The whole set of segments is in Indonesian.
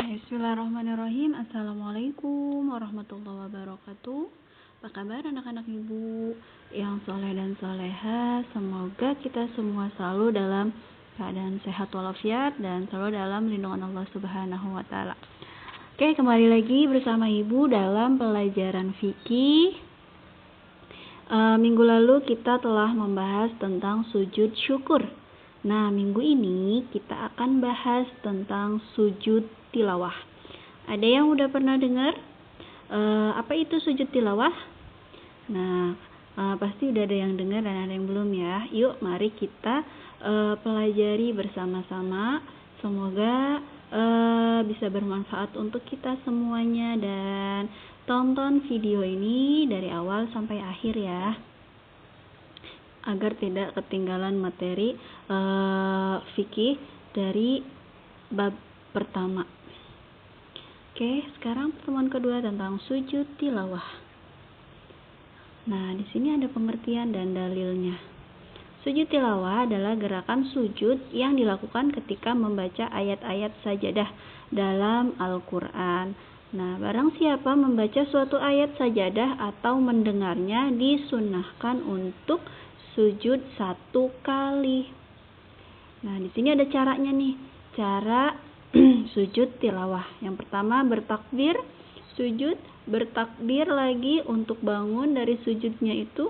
Bismillahirrahmanirrahim. Assalamualaikum warahmatullahi wabarakatuh. Apa kabar anak-anak ibu yang soleh dan soleha? Semoga kita semua selalu dalam keadaan sehat walafiat dan selalu dalam lindungan Allah Subhanahu wa Ta'ala. Oke, kembali lagi bersama ibu dalam pelajaran fikih. Minggu lalu kita telah membahas tentang sujud syukur. Nah, minggu ini kita akan bahas tentang sujud tilawah. Ada yang udah pernah dengar apa itu sujud tilawah? Nah, pasti udah ada yang dengar dan ada yang belum ya. Yuk, mari kita pelajari bersama-sama. Semoga bisa bermanfaat untuk kita semuanya, dan tonton video ini dari awal sampai akhir ya, agar tidak ketinggalan materi fikih dari bab pertama. Oke, sekarang pertemuan kedua tentang sujud tilawah. Nah, di sini ada pengertian dan dalilnya. Sujud tilawah adalah gerakan sujud yang dilakukan ketika membaca ayat-ayat sajadah dalam Al-Quran. Nah, barang siapa membaca suatu ayat sajadah atau mendengarnya disunnahkan untuk sujud 1 kali. Nah, di sini ada caranya nih. Cara sujud tilawah. Yang pertama bertakbir, sujud, bertakbir lagi untuk bangun dari sujudnya itu.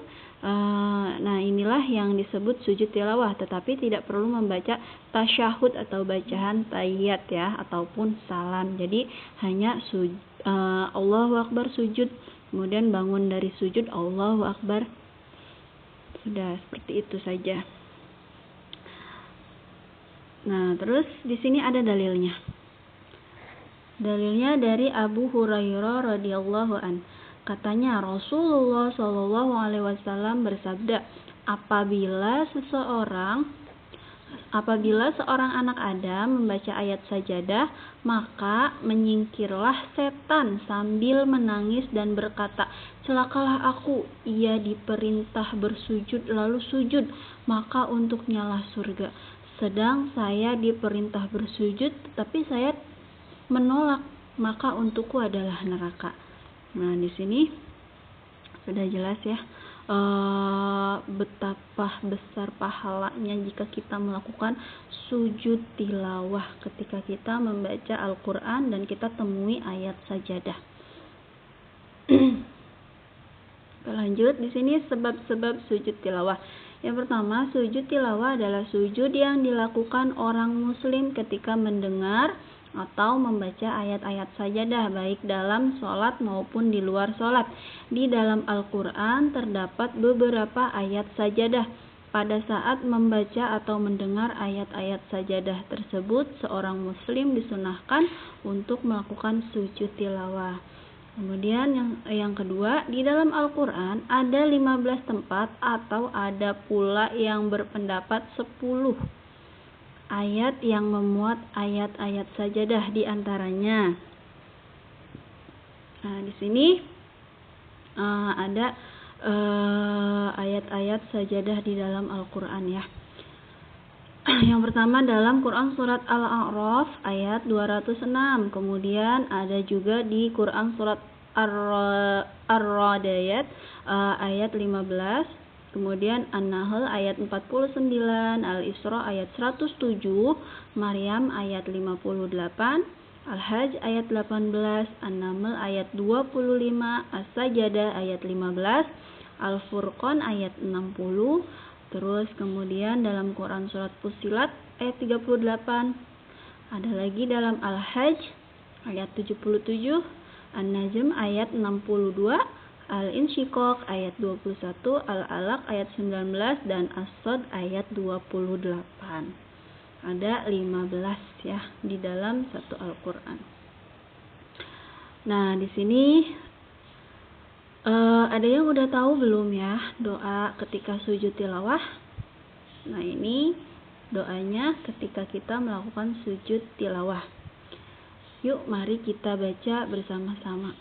Nah, inilah yang disebut sujud tilawah, tetapi tidak perlu membaca tasyahud atau bacaan tahiyat ya, ataupun salam. Jadi hanya Allahu Akbar sujud, kemudian bangun dari sujud Allahu Akbar. Sudah, seperti itu saja. Nah, terus di sini ada dalilnya. Dalilnya dari Abu Hurairah radhiyallahu an. Katanya Rasulullah Shallallahu alaihi wasallam bersabda, apabila seorang anak Adam membaca ayat sajadah, maka menyingkirlah setan sambil menangis dan berkata, celakalah aku, ia diperintah bersujud lalu sujud, maka untuknya lah surga. Sedang saya diperintah bersujud, tetapi saya menolak, maka untukku adalah neraka. Nah, di sini sudah jelas ya betapa besar pahalanya jika kita melakukan sujud tilawah ketika kita membaca Al-Quran dan kita temui ayat sajadah. Lanjut, di sini sebab-sebab sujud tilawah. Yang pertama, sujud tilawah adalah sujud yang dilakukan orang muslim ketika mendengar atau membaca ayat-ayat sajadah, baik dalam sholat maupun di luar sholat. Di dalam Al-Quran terdapat beberapa ayat sajadah. Pada saat membaca atau mendengar ayat-ayat sajadah tersebut, seorang muslim disunahkan untuk melakukan sujud tilawah. Kemudian yang kedua, di dalam Al-Quran ada 15 tempat atau ada pula yang berpendapat 10 ayat yang memuat ayat-ayat sajadah di antaranya. Nah, di sini ada ayat-ayat sajadah di dalam Al-Quran ya. Yang pertama dalam Quran surat Al-A'raf ayat 206. Kemudian ada juga di Quran surat Ar-Ra'd ayat 15. Kemudian An-Nahl ayat 49, Al-Isra ayat 107, Maryam ayat 58, Al-Hajj ayat 18, An-Naml ayat 25, As-Sajdah ayat 15, Al-Furqan ayat 60. Terus kemudian dalam Quran surat Fussilat ayat 38. Ada lagi dalam Al-Hajj ayat 77, An-Najm ayat 62, Al-Insyiqaq ayat 21, Al-Alaq ayat 19, dan As-Sad ayat 28. Ada 15 ya di dalam satu Al-Quran. Nah, di sini ada yang udah tahu belum ya doa ketika sujud tilawah? Nah, ini doanya ketika kita melakukan sujud tilawah. Yuk, mari kita baca bersama-sama.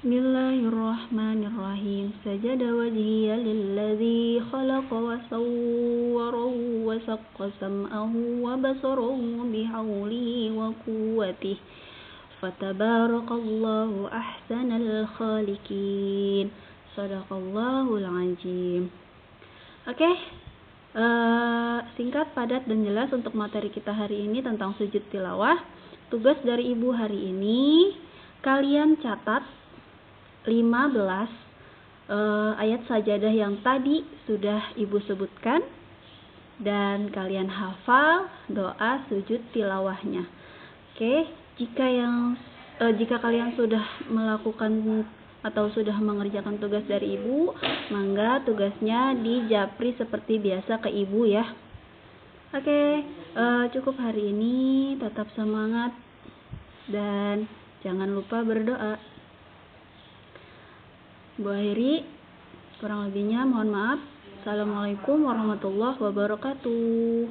Bismillahirrahmanirrahim. Sajada wajhiya lilladzi khalaqa wa sawwarahu wa saqqa sam'ahu wa basarahu bihaulihi wa quwwatihi. Fatabarakallahu ahsanal khaliqin. Shadaqallahul azim. Oke, singkat, padat, dan jelas untuk materi kita hari ini tentang sujud tilawah. Tugas dari Ibu hari ini, kalian catat 15 ayat sajadah yang tadi sudah Ibu sebutkan, dan kalian hafal doa sujud tilawahnya. Oke, jika kalian sudah melakukan atau sudah mengerjakan tugas dari Ibu, mangga tugasnya dijapri seperti biasa ke Ibu ya. Oke, cukup hari ini. Tetap semangat dan jangan lupa berdoa. Bu akhiri, kurang lebihnya mohon maaf. Assalamualaikum warahmatullahi wabarakatuh.